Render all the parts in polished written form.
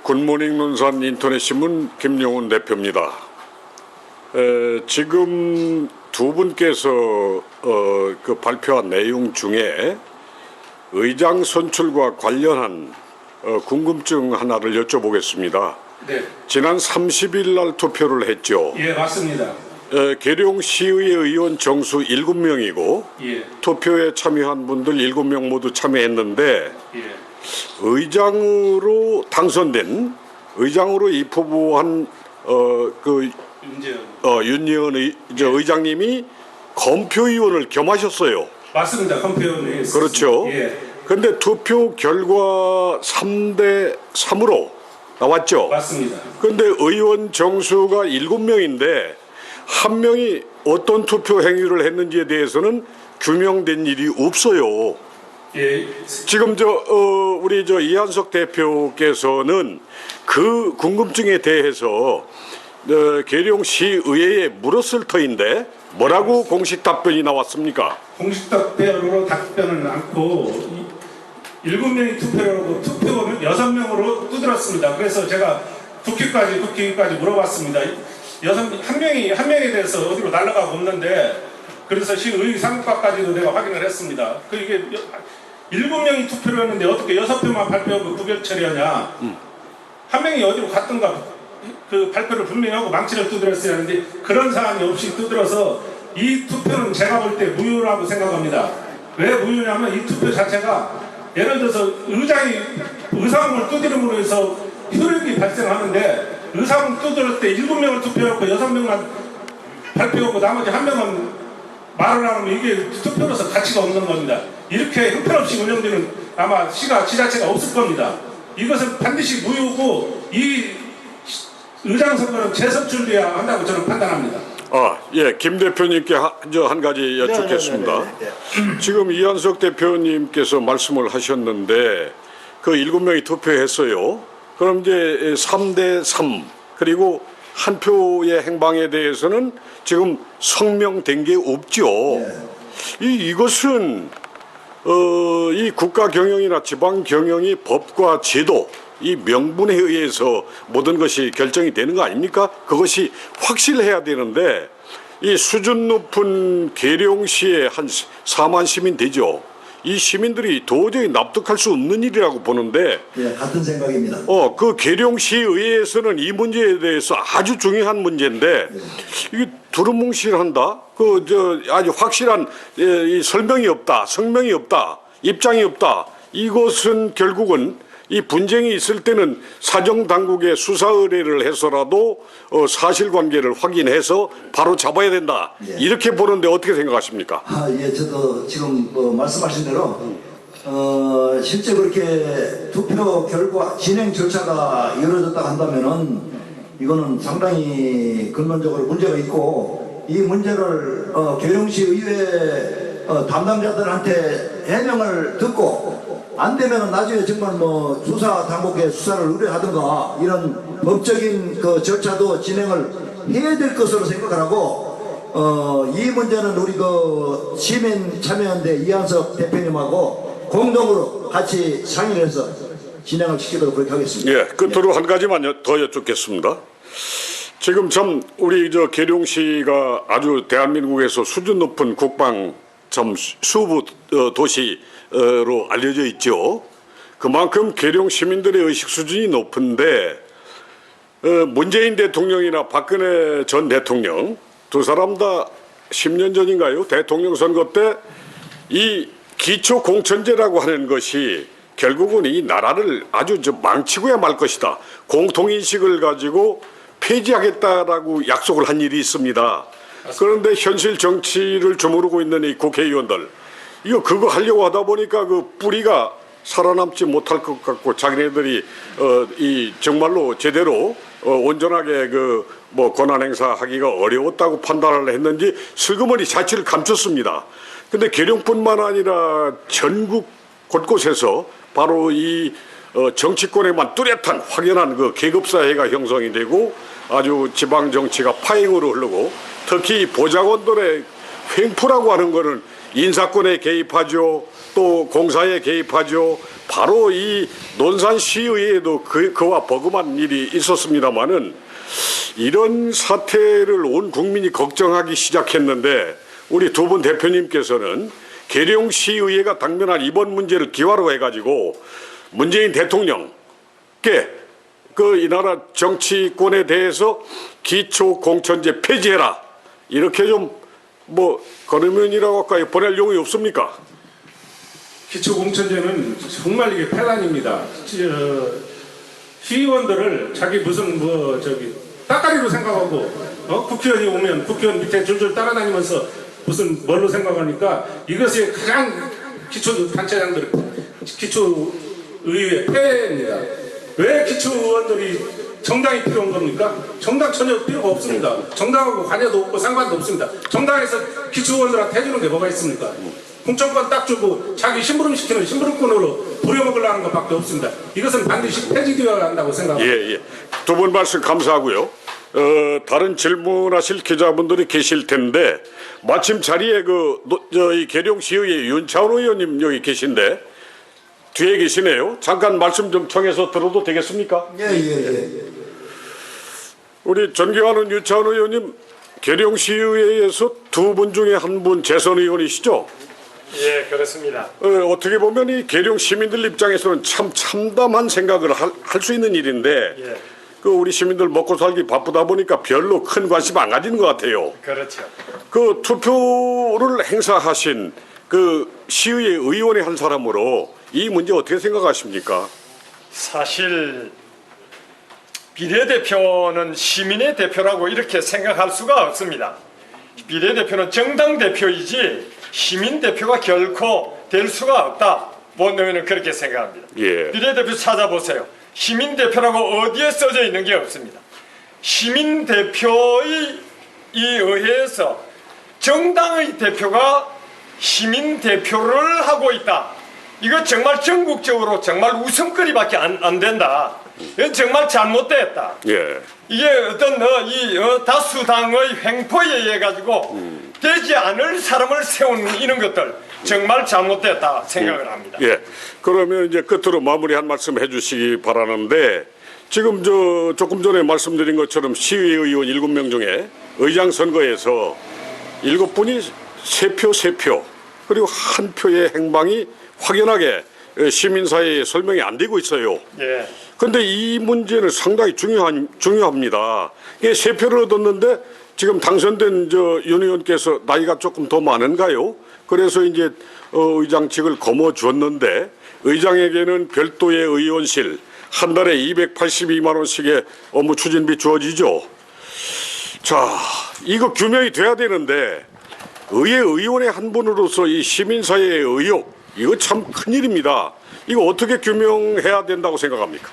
굿모닝 논산 인터넷신문 김용훈 대표입니다. 지금 두 분께서 그 발표한 내용 중에 의장 선출과 관련한 궁금증 하나를 여쭤보겠습니다. 네. 지난 30일 날 투표를 했죠. 예, 맞습니다. 계룡시의회 의원 정수 7명이고 예. 투표에 참여한 분들 7명 모두 참여했는데 예. 의장으로 당선된 의장으로 입후보한 윤예은 의장님이 검표위원을 겸하셨어요. 맞습니다. 검표위원회. 그렇죠. 예. 그런데 투표 결과 3대 3으로 나왔죠. 맞습니다. 그런데 의원 정수가 7명인데 한 명이 어떤 투표 행위를 했는지에 대해서는 규명된 일이 없어요. 예. 지금 우리 이한석 대표께서는 그 궁금증에 대해서 계룡시 의회에 물었을 터인데 뭐라고 공식 답변이 나왔습니까? 공식 답변으로 답변은 않고 7명이 투표를 하고 투표는 6명으로 두드렸습니다. 그래서 제가 국회까지 물어봤습니다. 한 명에 대해서 어디로 날아가고 없는데 그래서 시의 상급과까지도 내가 확인을 했습니다. 이게 7명이 투표를 했는데 어떻게 6표만 발표하고 부결 처리하냐. 한 명이 어디로 갔던가 그 발표를 분명히 하고 망치를 두드렸어야 하는데 그런 사안이 없이 두드려서 이 투표는 제가 볼 때 무효라고 생각합니다. 왜 무효냐면 이 투표 자체가 예를 들어서 의장이 의사문을 두드림으로 해서 효력이 발생하는데 의사문 두드릴 때 7명을 투표하고 6명만 발표하고 나머지 1명은 말을 하면 이게 투표로서 가치가 없는 겁니다. 이렇게 형편없이 운영되는 아마 지자체가 없을 겁니다. 이것은 반드시 무효고 이 의장 선거는 재선출돼야 한다고 저는 판단합니다. 예, 김 대표님께 한 가지 여쭙겠습니다. 지금 이한석 대표님께서 말씀을 하셨는데 그 7명이 투표했어요. 그럼 이제 3대 3 그리고 한 표의 행방에 대해서는 지금 성명된 게 없죠. 이것은 이 국가 경영이나 지방 경영이 법과 제도 이 명분에 의해서 모든 것이 결정이 되는 거 아닙니까? 그것이 확실해야 되는데 이 수준 높은 계룡시에 한 4만 시민 되죠. 이 시민들이 도저히 납득할 수 없는 일이라고 보는데 같은 생각입니다. 그 계룡시의회에서는 이 문제에 대해서 아주 중요한 문제인데 이게 두루뭉실한다. 아주 확실한 이 설명이 없다, 성명이 없다, 입장이 없다. 이것은 결국은 이 분쟁이 있을 때는 사정당국에 수사 의뢰를 해서라도 사실관계를 확인해서 바로 잡아야 된다. 이렇게 보는데 어떻게 생각하십니까? 저도 지금 말씀하신 대로 실제 그렇게 투표 결과 진행 절차가 이루어졌다 한다면은 이거는 상당히 근본적으로 문제가 있고 이 문제를 계룡시 의회 담당자들한테 해명을 듣고 안 되면 나중에 정말 수사 당국에 수사를 의뢰하든가 이런 법적인 그 절차도 진행을 해야 될 것으로 생각을 하고 이 문제는 우리 그 시민 참여연대 이한석 대표님하고 공동으로 같이 상의를 해서 진행을 시키도록 그렇게 하겠습니다. 예, 끝으로 한 가지만 더 여쭙겠습니다. 지금 참 우리 계룡시가 아주 대한민국에서 수준 높은 국방 수부 도시로 알려져 있죠. 그만큼 계룡 시민들의 의식 수준이 높은데 문재인 대통령이나 박근혜 전 대통령 두 사람 다 10년 전인가요? 대통령 선거 때 이 기초공천제라고 하는 것이 결국은 이 나라를 아주 망치고야 말 것이다. 공통인식을 가지고 폐지하겠다라고 약속을 한 일이 있습니다. 그런데 현실 정치를 주무르고 있는 이 국회의원들 그거 하려고 하다 보니까 그 뿌리가 살아남지 못할 것 같고 자기네들이 정말로 제대로 온전하게 권한 행사하기가 어려웠다고 판단을 했는지 슬그머니 자취를 감췄습니다. 근데 계룡뿐만 아니라 전국 곳곳에서 바로 이 정치권에만 뚜렷한 확연한 그 계급사회가 형성이 되고 아주 지방 정치가 파행으로 흐르고 특히 보좌관들의 횡포라고 하는 것은 인사권에 개입하죠. 또 공사에 개입하죠. 바로 이 논산시의회에도 그와 버금한 일이 있었습니다마는 이런 사태를 온 국민이 걱정하기 시작했는데 우리 두 분 대표님께서는 계룡시의회가 당면한 이번 문제를 기화로 해가지고 문재인 대통령께 이 나라 정치권에 대해서 기초공천제 폐지해라 이렇게 좀 거르면이라고 할까요? 보낼 용이 없습니까? 기초공천제는 정말 이게 폐단입니다. 시의원들을 자기 무슨 따까리로 생각하고 국회의원이 오면 국회의원 밑에 줄줄 따라다니면서 무슨 뭘로 생각하니까 이것이 가장 기초단체장들 기초의회 폐해입니다. 왜 기초의원들이 정당이 필요한 겁니까? 정당 전혀 필요가 없습니다. 정당하고 관여도 없고 상관도 없습니다. 정당에서 기초의원들한테 해주는 게 뭐가 있습니까? 공천권 딱 주고 자기 심부름 시키는 심부름권으로 부려먹으려는 것밖에 없습니다. 이것은 반드시 폐지되어야 한다고 생각합니다. 예. 두 분 말씀 감사하고요. 다른 질문하실 기자분들이 계실 텐데 마침 자리에 이 계룡시의회 윤차원 의원님 여기 계신데 뒤에 계시네요. 잠깐 말씀 좀 청해서 들어도 되겠습니까? 예. 우리 존경하는 윤차원 의원님, 계룡시의회에서 두 분 중에 한 분 재선 의원이시죠? 예, 그렇습니다. 어떻게 보면 이 계룡 시민들 입장에서는 참 참담한 생각을 할 수 있는 일인데 예, 우리 시민들 먹고 살기 바쁘다 보니까 별로 큰 관심 안 가지는 것 같아요. 그렇죠. 투표를 행사하신 시의회 의원의 한 사람으로 이 문제 어떻게 생각하십니까? 사실 비례대표는 시민의 대표라고 이렇게 생각할 수가 없습니다. 비례대표는 정당 대표이지 시민 대표가 결코 될 수가 없다. 저는 그렇게 생각합니다. 예. 비례대표 찾아보세요. 시민 대표라고 어디에 써져 있는 게 없습니다. 시민 대표의 의회에서 정당의 대표가 시민 대표를 하고 있다. 이거 정말 전국적으로 정말 웃음거리밖에 안 된다. 이건 정말 잘못됐다. 예. 이게 어떤 다수당의 횡포에 의해 가지고 되지 않을 사람을 세우는 이런 것들 정말 잘못됐다 생각을 합니다. 예. 그러면 이제 끝으로 마무리 한 말씀 해주시기 바라는데 지금 조금 전에 말씀드린 것처럼 시의회 의원 7명 중에 의장 선거에서 7분이 3표 그리고 한 표의 행방이 확연하게 시민사회에 설명이 안 되고 있어요. 예. 그런데 이 문제는 상당히 중요합니다. 이게 3표를 얻었는데 지금 당선된 윤 의원께서 나이가 조금 더 많은가요? 그래서 이제 의장직을 거머쥐었는데 의장에게는 별도의 의원실 한 달에 282만 원씩의 업무 추진비 주어지죠. 자, 이거 규명이 돼야 되는데 의회 의원의 한 분으로서 이 시민사회의 의혹 이거 참 큰일입니다. 이거 어떻게 규명해야 된다고 생각합니까?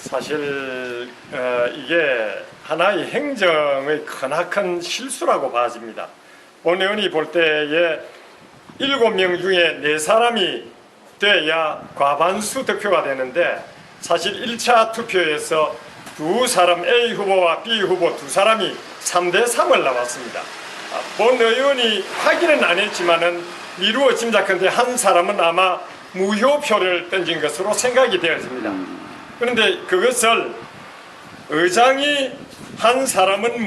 사실 이게 하나의 행정의 크나큰 실수라고 봐집니다. 본 의원이 볼 때에 7명 중에 4사람이 돼야 과반수 득표가 되는데 사실 1차 투표에서 두 사람 A 후보와 B 후보 두 사람이 3대3을 나왔습니다. 본 의원이 확인은 안 했지만은 미루어 짐작컨대 한 사람은 아마 무효표를 던진 것으로 생각이 되었습니다. 그런데 그것을 의장이 한 사람은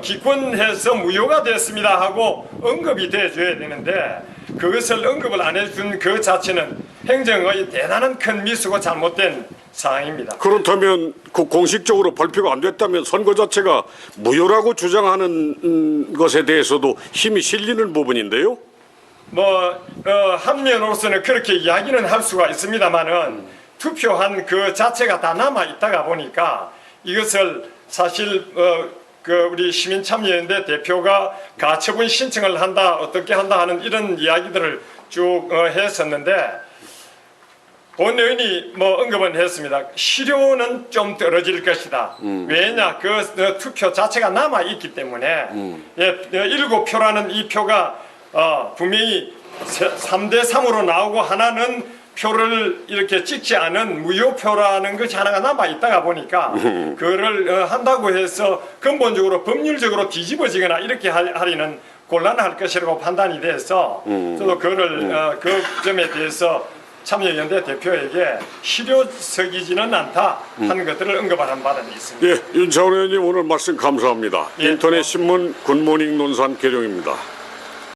기권해서 무효가 됐습니다 하고 언급이 돼줘야 되는데 그것을 언급을 안 해준 그 자체는 행정의 대단한 큰 미수고 잘못된 사항입니다. 그렇다면 공식적으로 발표가 안 됐다면 선거 자체가 무효라고 주장하는 것에 대해서도 힘이 실리는 부분인데요. 한 면으로서는 그렇게 이야기는 할 수가 있습니다만은 투표한 그 자체가 다 남아 있다가 보니까 이것을 사실 우리 시민참여연대 대표가 가처분 신청을 한다 어떻게 한다 하는 이런 이야기들을 쭉 했었는데 본 의원이 언급은 했습니다. 실효는 좀 떨어질 것이다. 왜냐 그 투표 자체가 남아 있기 때문에 7표라는 이 표가 분명히 3대3으로 나오고 하나는 표를 이렇게 찍지 않은 무효표라는 것이 하나가 남아 있다가 보니까 그거를 한다고 해서 근본적으로 법률적으로 뒤집어지거나 이렇게 하리는 곤란할 것이라고 판단이 돼서 저도 그거를 그 점에 대해서 참여연대 대표에게 실효적이지는 않다 하는 것들을 언급하는 바는 있습니다. 예, 윤창원 의원님 오늘 말씀 감사합니다. 예. 인터넷 신문 굿모닝 논산 계룡입니다.